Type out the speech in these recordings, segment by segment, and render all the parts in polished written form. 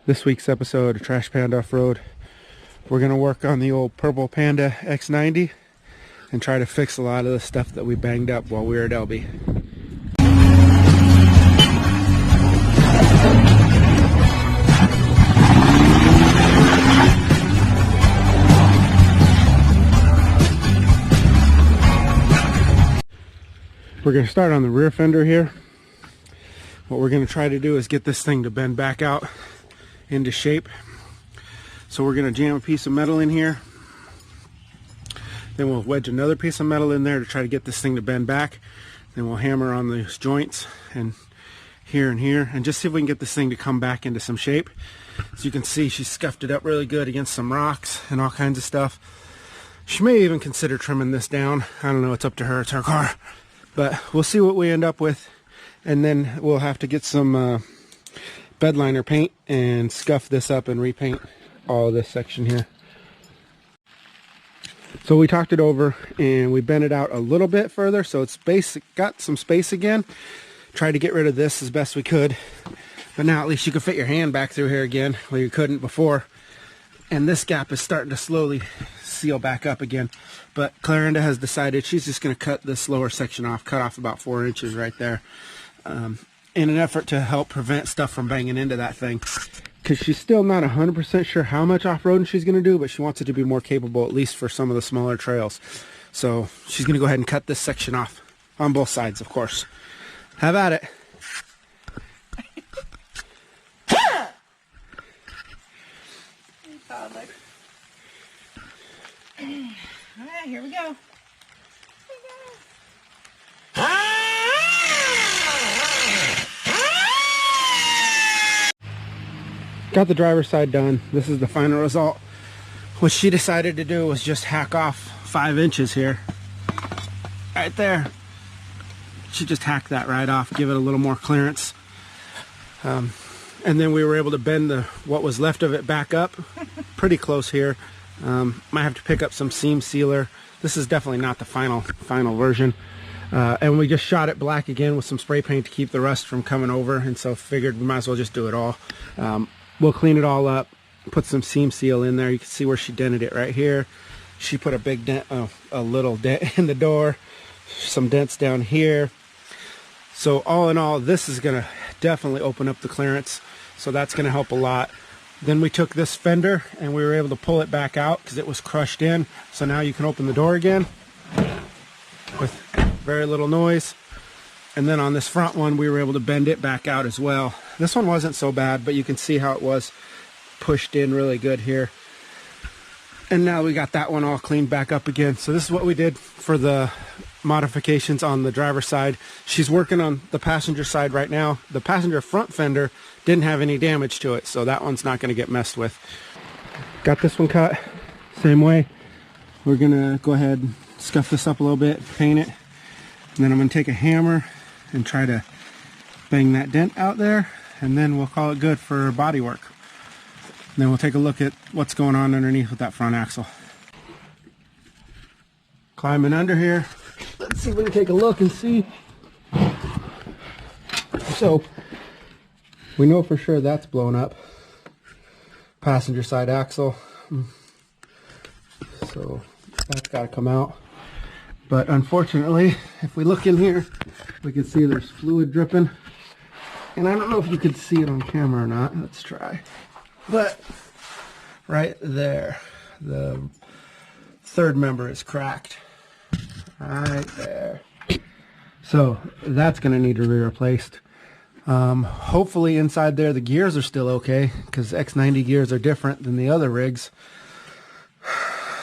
This week's episode of Trash Panda Off-Road, we're going to work on the old Purple Panda X-90 and try to fix a lot of the stuff that we banged up while we were at Elbe. We're going to start on the rear fender here. What we're going to try to do is get this thing to bend back out into shape. So we're going to jam a piece of metal in here. Then we'll wedge another piece of metal in there to try to get this thing to bend back. Then we'll hammer on these joints and here and just see if we can get this thing to come back into some shape. As you can see, she scuffed it up really good against some rocks and all kinds of stuff. She may even consider trimming this down. I don't know, it's up to her, it's her car. But we'll see what we end up with, and then we'll have to get some bed liner paint and scuff this up and repaint all of this section here. So we talked it over and we bent it out a little bit further, so it's got some space again. Tried to get rid of this as best we could, but now at least you can fit your hand back through here again where you couldn't before. And this gap is starting to slowly seal back up again. But Clarinda has decided she's just going to cut this lower section off, cut off about 4 inches right there, in an effort to help prevent stuff from banging into that thing. Because she's still not 100% sure how much off-roading she's going to do, but she wants it to be more capable, at least for some of the smaller trails. So she's going to go ahead and cut this section off, on both sides, of course. Have at it. Alright, here we go. Got the driver's side done. This is the final result. What she decided to do was just hack off 5 inches here. Right there. She just hacked that right off, give it a little more clearance. And then we were able to bend what was left of it back up. Pretty close here. Might have to pick up some seam sealer. This is definitely not the final version. And we just shot it black again with some spray paint to keep the rust from coming over, and so figured we might as well just do it all. We'll clean it all up, put some seam seal in there. You can see where she dented it right here. She put a big dent, a little dent in the door, some dents down here. So all in all, this is going to definitely open up the clearance, so that's going to help a lot. Then we took this fender and we were able to pull it back out because it was crushed in. So now you can open the door again with very little noise. And then on this front one, we were able to bend it back out as well. This one wasn't so bad, but you can see how it was pushed in really good here. And now we got that one all cleaned back up again. So this is what we did for the modifications on the driver's side. She's working on the passenger side right now. The passenger front fender didn't have any damage to it, so that one's not going to get messed with. Got this one cut same way. We're going to go ahead and scuff this up a little bit, paint it, and then I'm going to take a hammer and try to bang that dent out there, and then we'll call it good for body work. And then we'll take a look at what's going on underneath with that front axle. Climbing under here. Let's see if we can take a look and see. So, we know for sure that's blown up. Passenger side axle. So, that's got to come out. But unfortunately, if we look in here, we can see there's fluid dripping. And I don't know if you can see it on camera or not. Let's try. But right there, the third member is cracked. Right there. So that's going to need to be replaced. Hopefully inside there the gears are still okay, because X-90 gears are different than the other rigs.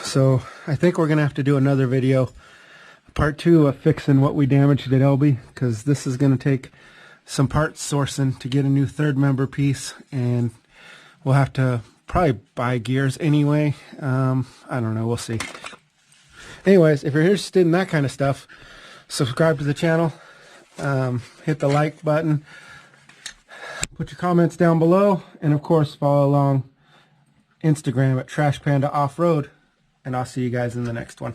So I think we're going to have to do another video, part 2 of fixing what we damaged at Elbe, because this is going to take some parts sourcing to get a new third member piece, and we'll have to probably buy gears anyway. I don't know, we'll see. Anyways, if you're interested in that kind of stuff, subscribe to the channel, hit the like button, put your comments down below, and of course follow along Instagram at Trash Panda Off-Road, and I'll see you guys in the next one.